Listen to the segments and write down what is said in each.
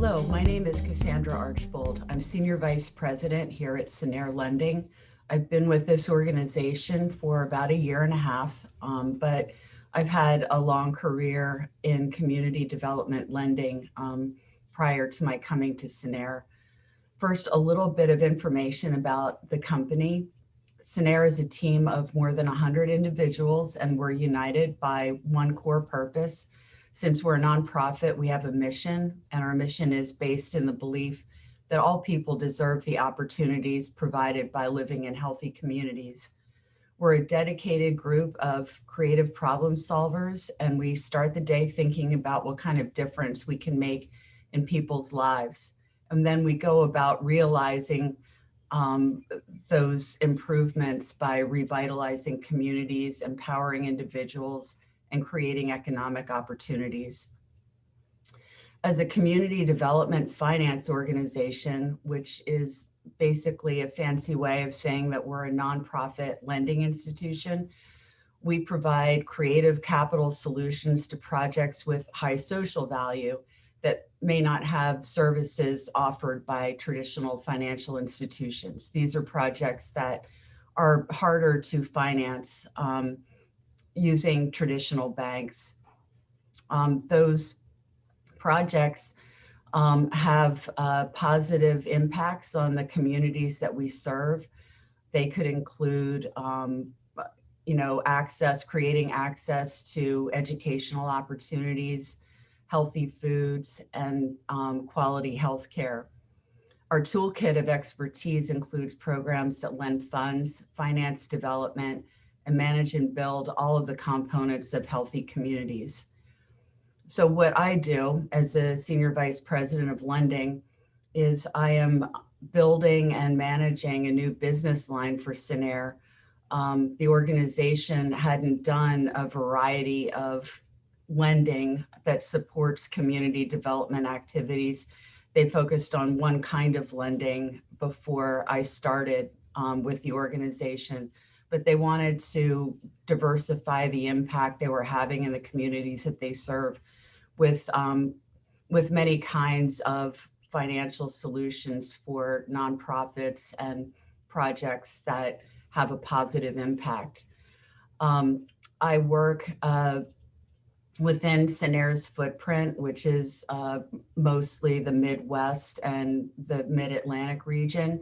Hello, my name is Cassandra Archbold. I'm Senior Vice President here at Cinnaire Lending. I've been with this organization for about a year and a half, but I've had a long career in community development lending prior to my coming to Cinnaire. First, a little bit of information about the company. Cinnaire is a team of more than 100 individuals, and we're united by one core purpose. Since we're a nonprofit, we have a mission, and our mission is based in the belief that all people deserve the opportunities provided by living in healthy communities. We're a dedicated group of creative problem solvers, and we start the day thinking about what kind of difference we can make in people's lives. And then we go about realizing those improvements by revitalizing communities, empowering individuals, and creating economic opportunities. As a community development finance organization, which is basically a fancy way of saying that we're a nonprofit lending institution, we provide creative capital solutions to projects with high social value that may not have services offered by traditional financial institutions. These are projects that are harder to finance using traditional banks. Those projects have positive impacts on the communities that we serve. They could include, creating access to educational opportunities, healthy foods, and quality health care. Our toolkit of expertise includes programs that lend funds, finance development, and manage and build all of the components of healthy communities. So what I do as a Senior Vice President of Lending is I am building and managing a new business line for Cinnaire. The organization hadn't done a variety of lending that supports community development activities. They focused on one kind of lending before I started with the organization, but they wanted to diversify the impact they were having in the communities that they serve with many kinds of financial solutions for nonprofits and projects that have a positive impact. I work within Cinnaire's footprint, which is mostly the Midwest and the Mid-Atlantic region.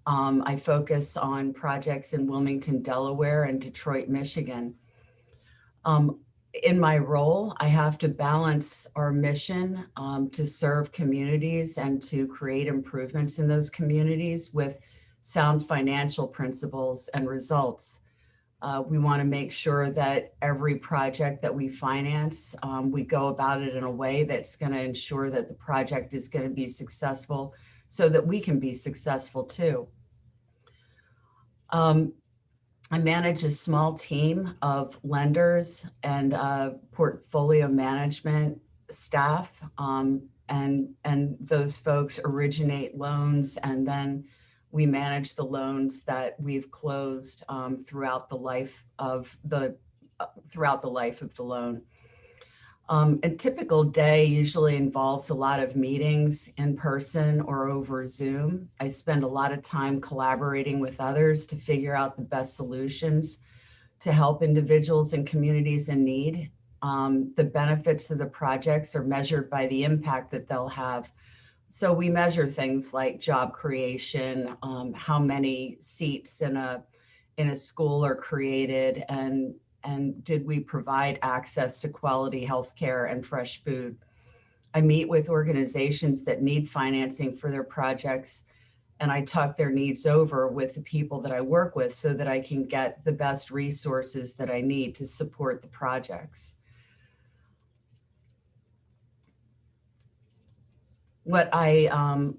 I focus on projects in Wilmington, Delaware, and Detroit, Michigan. In my role, I have to balance our mission to serve communities and to create improvements in those communities with sound financial principles and results. We want to make sure that every project that we finance, we go about it in a way that's going to ensure that the project is going to be successful so that we can be successful too. I manage a small team of lenders and portfolio management staff, and those folks originate loans, and then we manage the loans that we've closed throughout the life of the loan. A typical day usually involves a lot of meetings in person or over Zoom. I spend a lot of time collaborating with others to figure out the best solutions to help individuals and communities in need. The benefits of the projects are measured by the impact that they'll have. So we measure things like job creation, how many seats in a school are created, and did we provide access to quality healthcare and fresh food. I meet with organizations that need financing for their projects, and I talk their needs over with the people that I work with so that I can get the best resources that I need to support the projects. What I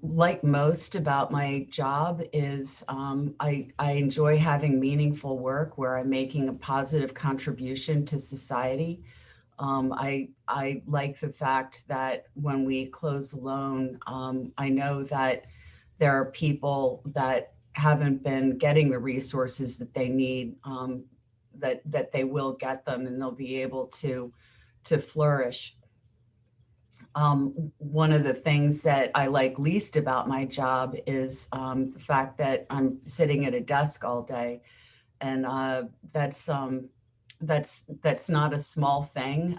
like most about my job is I enjoy having meaningful work where I'm making a positive contribution to society. I like the fact that when we close a loan, I know that there are people that haven't been getting the resources that they need, that they will get them and they'll be able to flourish. One of the things that I like least about my job is the fact that I'm sitting at a desk all day, and that's not a small thing.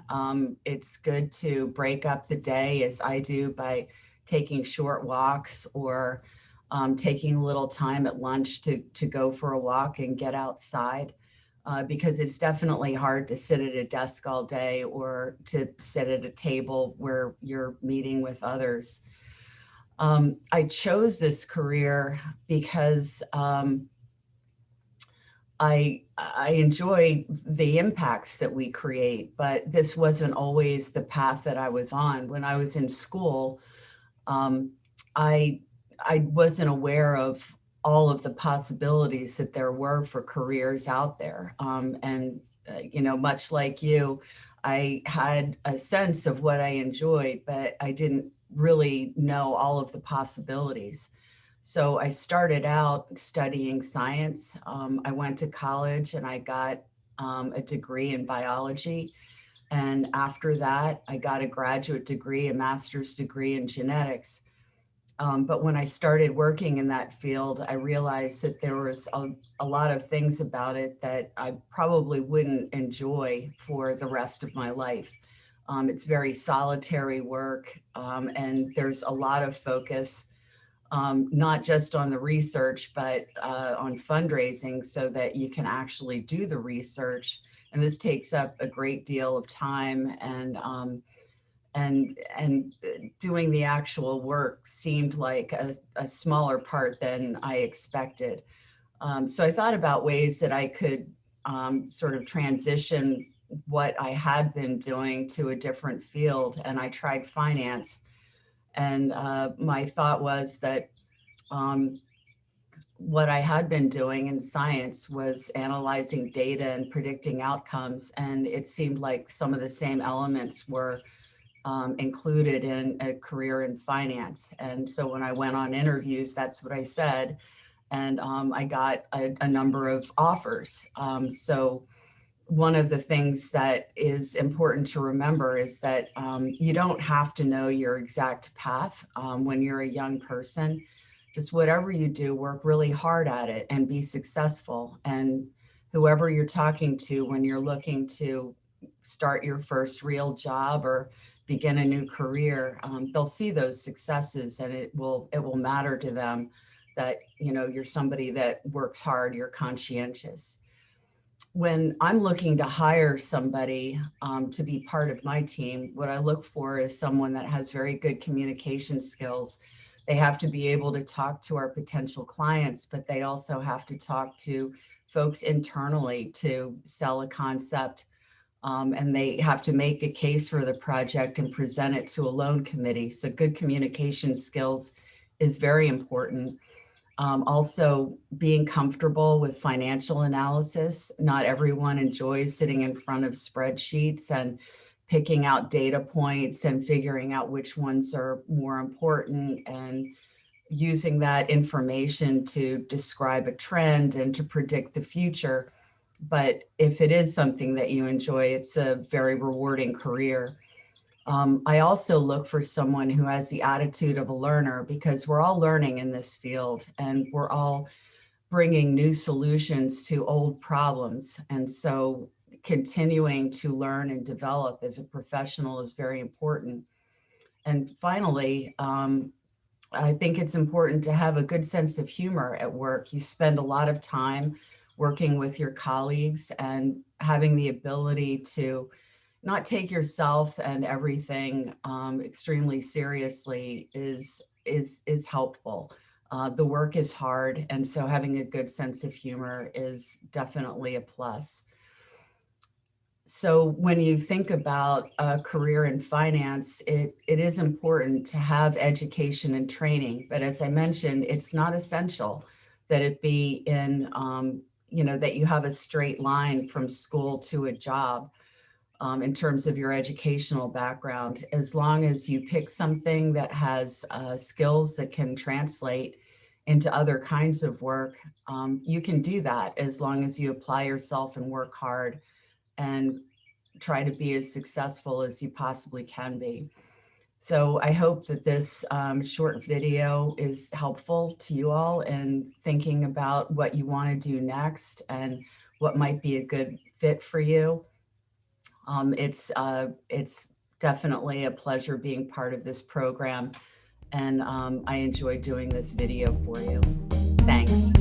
It's good to break up the day, as I do, by taking short walks or taking a little time at lunch to go for a walk and get outside. Because it's definitely hard to sit at a desk all day or to sit at a table where you're meeting with others. I chose this career because I enjoy the impacts that we create, but this wasn't always the path that I was on. When I was in school, um, I I wasn't aware of all of the possibilities that there were for careers out there. Much like you, I had a sense of what I enjoyed, but I didn't really know all of the possibilities. So I started out studying science. I went to college and I got a degree in biology. And after that, I got a graduate degree, a master's degree in genetics. But when I started working in that field, I realized that there was a lot of things about it that I probably wouldn't enjoy for the rest of my life. It's very solitary work, and there's a lot of focus, not just on the research, but on fundraising so that you can actually do the research. And this takes up a great deal of time, and doing the actual work seemed like a smaller part than I expected. So I thought about ways that I could sort of transition what I had been doing to a different field, and I tried finance. And my thought was that um, what I had been doing in science was analyzing data and predicting outcomes, and it seemed like some of the same elements were included in a career in finance. And so when I went on interviews, that's what I said. And I got a number of offers. So one of the things that is important to remember is that you don't have to know your exact path when you're a young person. Just whatever you do, work really hard at it and be successful. And whoever you're talking to when you're looking to start your first real job or begin a new career, they'll see those successes, and it will matter to them that you're somebody that works hard, you're conscientious. When I'm looking to hire somebody to be part of my team, what I look for is someone that has very good communication skills. They have to be able to talk to our potential clients, but they also have to talk to folks internally to sell a concept. And they have to make a case for the project and present it to a loan committee. So good communication skills is very important. Also, being comfortable with financial analysis. Not everyone enjoys sitting in front of spreadsheets and picking out data points and figuring out which ones are more important and using that information to describe a trend and to predict the future. But if it is something that you enjoy, it's a very rewarding career. I also look for someone who has the attitude of a learner, because we're all learning in this field and we're all bringing new solutions to old problems. And so continuing to learn and develop as a professional is very important. And finally, I think it's important to have a good sense of humor at work. You spend a lot of time working with your colleagues, and having the ability to not take yourself and everything extremely seriously is helpful. The work is hard, and so having a good sense of humor is definitely a plus. So when you think about a career in finance, it is important to have education and training. But as I mentioned, it's not essential that it be that you have a straight line from school to a job in terms of your educational background. As long as you pick something that has skills that can translate into other kinds of work, you can do that as long as you apply yourself and work hard and try to be as successful as you possibly can be. So I hope that this short video is helpful to you all in thinking about what you want to do next and what might be a good fit for you. It's definitely a pleasure being part of this program, and I enjoy doing this video for you. Thanks.